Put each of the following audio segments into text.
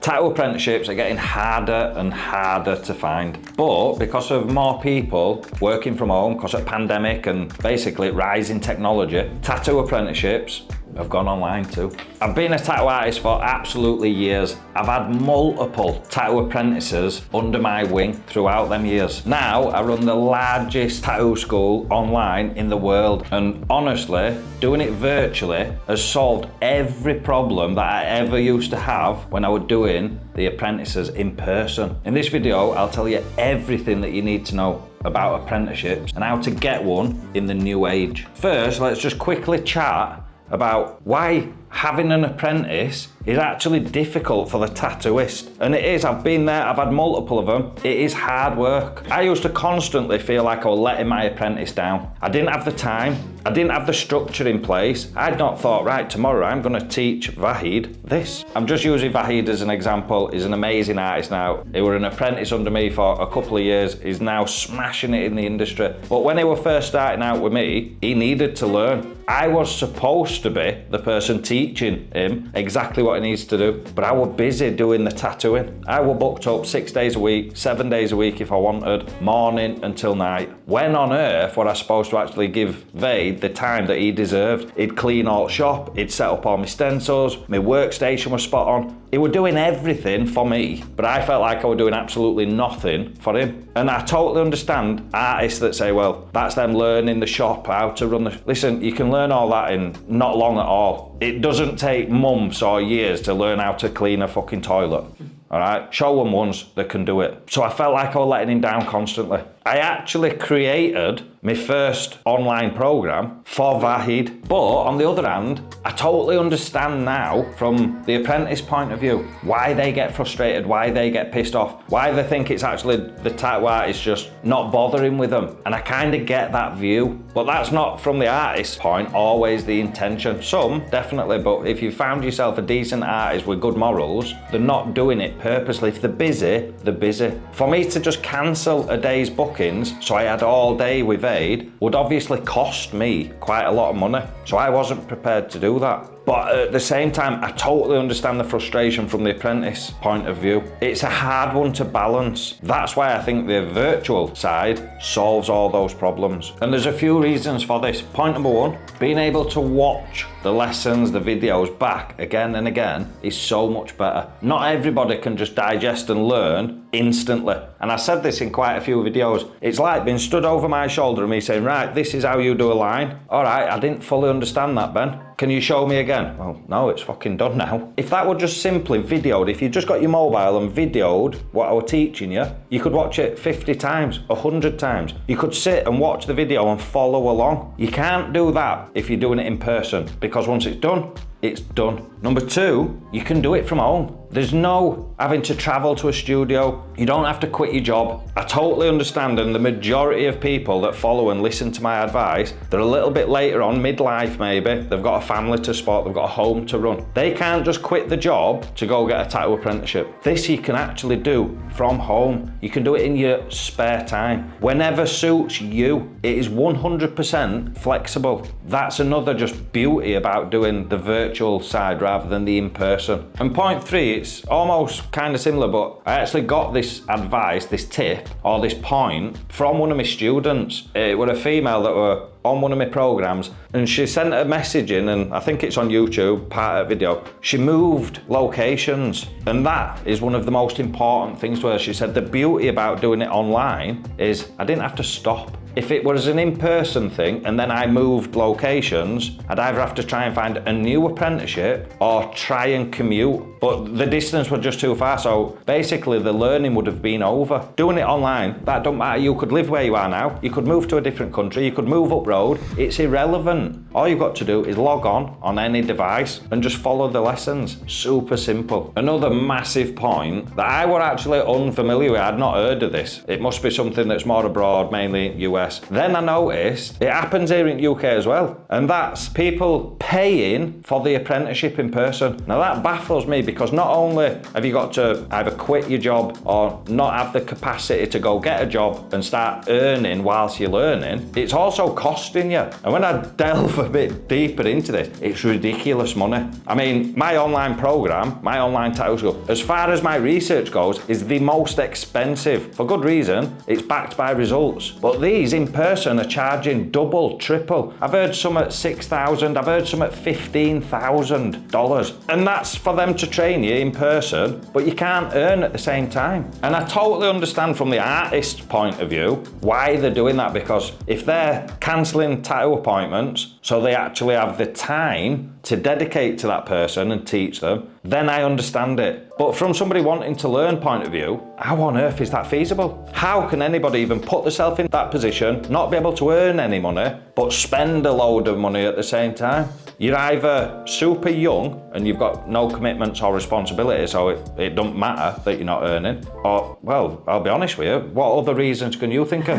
Tattoo apprenticeships are getting harder and harder to find, but because of more people working from home, because of pandemic and basically rising technology, tattoo apprenticeships have gone online too. I've been a tattoo artist for absolutely years. I've had multiple tattoo apprentices under my wing throughout them years. Now I run the largest tattoo school online in the world, and honestly, doing it virtually has solved every problem that I ever used to have when I was doing the apprentices in person. In this video, I'll tell you everything that you need to know about apprenticeships and how to get one in the new age. First, let's just quickly chat about why having an apprentice is actually difficult for the tattooist. And it is, I've been there, I've had multiple of them. It is hard work. I used to constantly feel like I was letting my apprentice down. I didn't have the time, I didn't have the structure in place. I'd not thought, right, tomorrow I'm gonna teach Vahid this. I'm just using Vahid as an example. He's an amazing artist now. He was an apprentice under me for a couple of years. He's now smashing it in the industry. But when he was first starting out with me, he needed to learn. I was supposed to be the person teaching him exactly what he needs to do, but I was busy doing the tattooing. I was booked up 6 days a week, 7 days a week if I wanted, morning until night. When on earth was I supposed to actually give Vade the time that he deserved? He'd clean all the shop, he'd set up all my stencils, my workstation was spot on. He was doing everything for me, but I felt like I was doing absolutely nothing for him. And I totally understand artists that say, well, that's them learning the shop, how to run the... Listen, you can learn all that in not long at all. It doesn't take months or years to learn how to clean a fucking toilet. All right, show them once, they can do it. So I felt like I was letting him down constantly. I actually created my first online program for Vahid. But on the other hand, I totally understand now from the apprentice point of view, why they get frustrated, why they get pissed off, why they think it's actually the tattoo artist just not bothering with them. And I kind of get that view, but that's not from the artist's point always the intention. Some, definitely, but if you found yourself a decent artist with good morals, they're not doing it purposely. If they're busy, they're busy. For me to just cancel a day's bookings, so I had all day with Aid, would obviously cost me quite a lot of money. So I wasn't prepared to do that. But at the same time, I totally understand the frustration from the apprentice point of view. It's a hard one to balance. That's why I think the virtual side solves all those problems. And there's a few reasons for this. Point number one, being able to watch the lessons, the videos back again and again is so much better. Not everybody can just digest and learn instantly. And I said this in quite a few videos. It's like being stood over my shoulder and me saying, right, this is how you do a line. All right, I didn't fully understand that, Ben. Can you show me again? Well, no, it's fucking done now. If that were just simply videoed, if you just got your mobile and videoed what I was teaching you, you could watch it 50 times, 100 times. You could sit and watch the video and follow along. You can't do that if you're doing it in person, because once it's done, it's done. Number two, you can do it from home. There's no having to travel to a studio. You don't have to quit your job. I totally understand, and the majority of people that follow and listen to my advice, they're a little bit later on, midlife maybe. They've got a family to support, they've got a home to run. They can't just quit the job to go get a tattoo apprenticeship. This you can actually do from home. You can do it in your spare time, whenever suits you. It is 100% flexible. That's another just beauty about doing the virtual side rather than the in-person. And point three, it's almost kind of similar, but I actually got this advice, this tip, or this point from one of my students. It was a female that were on one of my programs, and she sent a message in, and I think it's on YouTube, part of the video. She moved locations, and that is one of the most important things to her. She said the beauty about doing it online is I didn't have to stop. If it was an in-person thing and then I moved locations, I'd either have to try and find a new apprenticeship or try and commute. But the distance was just too far, so basically the learning would have been over. Doing it online, that don't matter. You could live where you are now, you could move to a different country, you could move up road. It's irrelevant. All you've got to do is log on any device and just follow the lessons. Super simple. Another massive point that I were actually unfamiliar with, I'd not heard of this. It must be something that's more abroad, mainly US US. Then I noticed it happens here in UK as well. And that's people paying for the apprenticeship in person. Now that baffles me, because not only have you got to either quit your job or not have the capacity to go get a job and start earning whilst you're learning, it's also costing you. And when I delve a bit deeper into this, it's ridiculous money. I mean, my online program, my online tattoo school, as far as my research goes, is the most expensive. For good reason, it's backed by results. But these in person are charging double, triple. I've heard some at $6,000, I've heard some at $15,000. And that's for them to train you in person, but you can't earn at the same time. And I totally understand from the artist's point of view why they're doing that, because if they're cancelling tattoo appointments so they actually have the time to dedicate to that person and teach them, then I understand it. But from somebody wanting to learn point of view, how on earth is that feasible? How can anybody even put themselves in that position, not be able to earn any money, but spend a load of money at the same time? You're either super young and you've got no commitments or responsibilities, so it don't matter that you're not earning, or, well, I'll be honest with you, what other reasons can you think of?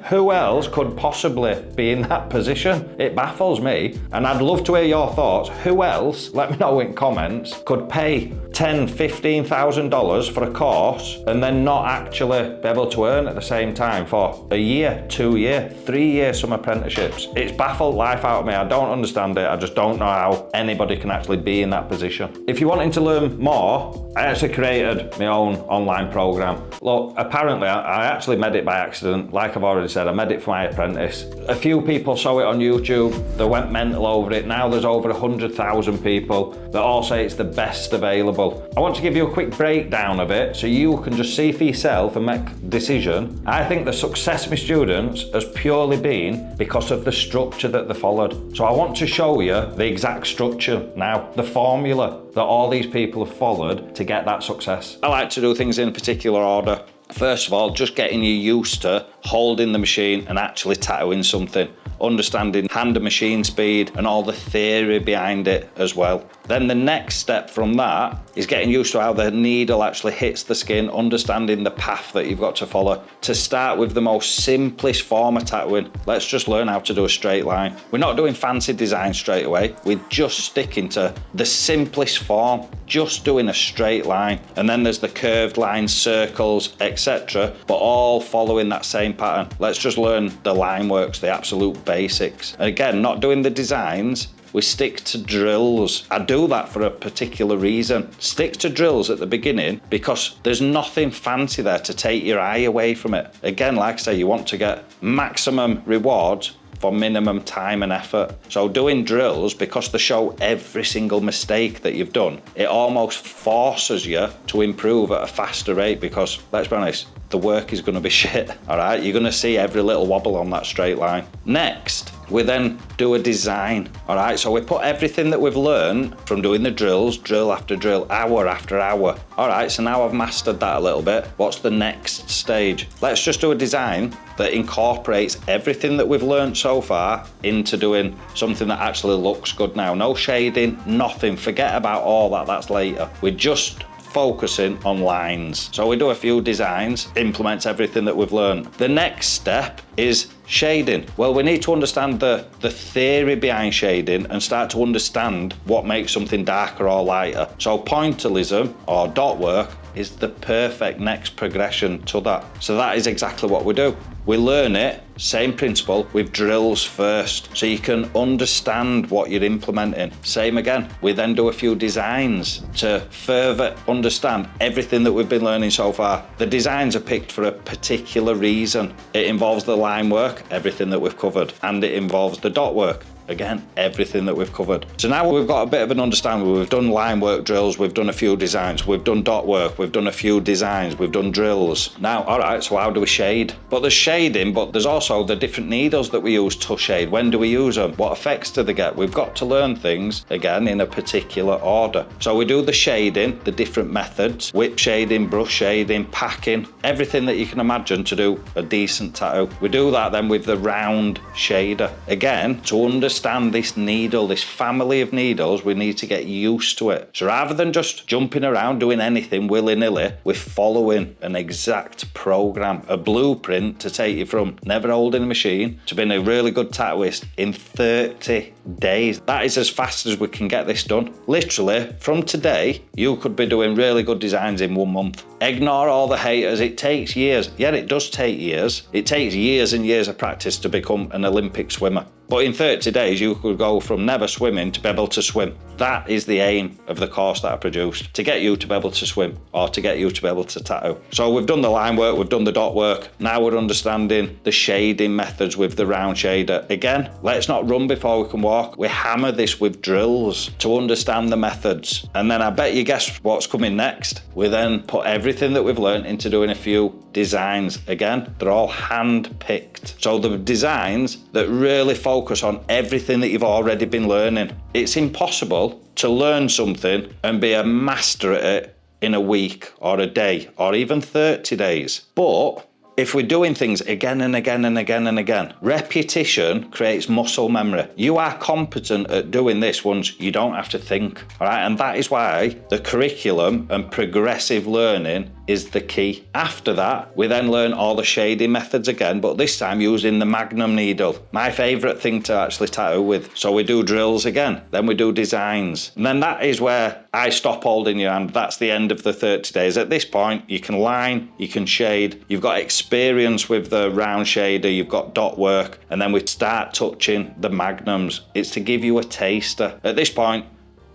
Who else could possibly be in that position? It baffles me, and I'd love to hear your thoughts. Who else, let me know in comments, could pay $10,000, $15,000 for a course and then not actually be able to earn at the same time for a year, 2 years, 3 years, some apprenticeships? It's baffled life out of me. I don't understand it. I just don't know how anybody can actually be in that position. If you're wanting to learn more, I actually created my own online program. Look, apparently I actually made it by accident. Like I've already said, I made it for my apprentice. A few people saw it on YouTube, they went mental over it. Now there's over 100,000 people that all say it's the best available. I want to give you a quick breakdown of it so you can just see for yourself and make a decision. I think the success of my students has purely been because of the structure that they followed. So I want to show you the exact structure now, the formula that all these people have followed to get that success. I like to do things in a particular order. First of all, just getting you used to holding the machine and actually tattooing something, understanding hand and machine speed and all the theory behind it as well. Then the next step from that is getting used to how the needle actually hits the skin, understanding the path that you've got to follow. To start with the most simplest form of tattooing, let's just learn how to do a straight line. We're not doing fancy design straight away, we're just sticking to the simplest form, just doing a straight line. And then there's the curved lines, circles, etc., but all following that same pattern. Let's just learn the line works, the absolute basics. And again, not doing the designs, we stick to drills. I do that for a particular reason. Stick to drills at the beginning because there's nothing fancy there to take your eye away from it. Again, like I say, you want to get maximum rewards for minimum time and effort. So doing drills, because they show every single mistake that you've done, it almost forces you to improve at a faster rate, because let's be honest, the work is going to be shit, all right? You're going to see every little wobble on that straight line. Next, we then do a design, all right? So we put everything that we've learned from doing the drills, drill after drill, hour after hour. All right, so now I've mastered that a little bit. What's the next stage? Let's just do a design that incorporates everything that we've learned so far into doing something that actually looks good now. No shading, nothing. Forget about all that, that's later. We're just focusing on lines. So we do a few designs, implements everything that we've learned. The next step is shading. Well, we need to understand the theory behind shading and start to understand what makes something darker or lighter. So pointillism or dot work is the perfect next progression to that. So that is exactly what we do. We learn it, same principle, with drills first, so you can understand what you're implementing. Same again, we then do a few designs to further understand everything that we've been learning so far. The designs are picked for a particular reason. It involves the line work, everything that we've covered, and it involves the dot work. Again, everything that we've covered. So now we've got a bit of an understanding. We've done line work drills, we've done a few designs, we've done dot work, we've done a few designs, we've done drills. Now, all right, so how do we shade? But there's shading, but there's also the different needles that we use to shade. When do we use them? What effects do they get? We've got to learn things, again, in a particular order. So we do the shading, the different methods, whip shading, brush shading, packing, everything that you can imagine to do a decent tattoo. We do that then with the round shader. Again, to understand understand this needle, this family of needles. We need to get used to it. So rather than just jumping around doing anything willy-nilly, we're following an exact program, a blueprint to take you from never holding a machine to being a really good tattooist in 30 days. That is as fast as we can get this done. Literally, from today, you could be doing really good designs in 1 month. Ignore all the haters. It takes years. Yeah, it does take years. It takes years and years of practice to become an Olympic swimmer. But in 30 days, you could go from never swimming to be able to swim. That is the aim of the course that I produced, to get you to be able to swim or to get you to be able to tattoo. So we've done the line work, we've done the dot work. Now we're understanding the shading methods with the round shader. Again, let's not run before we can walk. We hammer this with drills to understand the methods. And then I bet you guess what's coming next. We then put everything that we've learned into doing a few designs. Again, they're all hand-picked. So the designs that really focus on everything that you've already been learning. It's impossible to learn something and be a master at it in a week or a day or even 30 days. But if we're doing things again and again and again and again, repetition creates muscle memory. You are competent at doing this once you don't have to think, all right? And that is why the curriculum and progressive learning is the key. After that, we then learn all the shading methods again, but this time using the Magnum needle. My favorite thing to actually tattoo with. So we do drills again, then we do designs. And then that is where I stop holding your hand. That's the end of the 30 days. At this point, you can line, you can shade, you've got experience with the round shader, you've got dot work, and then we start touching the Magnums. It's to give you a taster. At this point,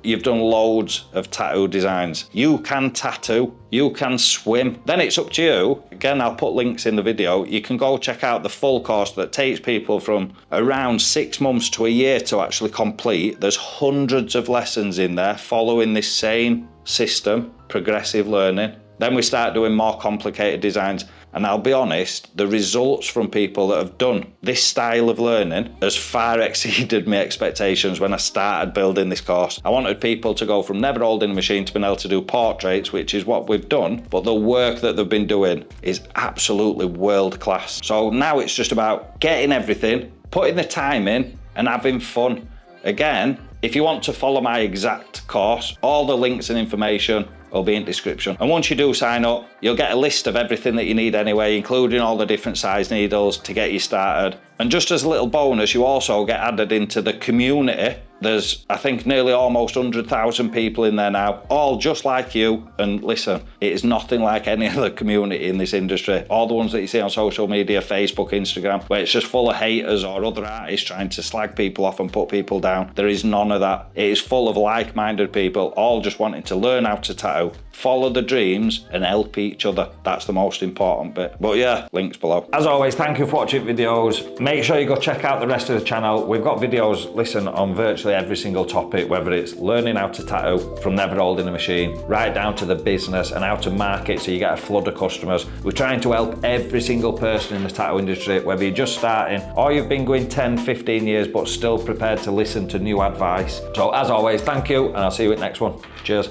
you've done loads of tattoo designs. You can tattoo, you can swim. Then it's up to you. Again, I'll put links in the video. You can go check out the full course that takes people from around 6 months to a year to actually complete. There's hundreds of lessons in there following this same system, progressive learning. Then we start doing more complicated designs. And I'll be honest, the results from people that have done this style of learning has far exceeded my expectations when I started building this course. I wanted people to go from never holding a machine to being able to do portraits, which is what we've done, but the work that they've been doing is absolutely world class. So now it's just about getting everything, putting the time in and having fun. Again, if you want to follow my exact course, all the links and information will be in description. And once you do sign up, you'll get a list of everything that you need anyway, including all the different size needles to get you started. And just as a little bonus, you also get added into the community. There's, I think, nearly almost 100,000 people in there now, all just like you. And listen, it is nothing like any other community in this industry. All the ones that you see on social media, Facebook, Instagram, where it's just full of haters or other artists trying to slag people off and put people down. There is none of that. It is full of like-minded people, all just wanting to learn how to tattoo, follow the dreams and help each other. That's the most important bit. But yeah, links below. As always, thank you for watching videos. Make sure you go check out the rest of the channel. We've got videos, listen, on virtually every single topic, whether it's learning how to tattoo from never holding a machine, right down to the business and how to market so you get a flood of customers. We're trying to help every single person in the tattoo industry, whether you're just starting or you've been going 10, 15 years, but still prepared to listen to new advice. So as always, thank you, and I'll see you at the next one. Cheers.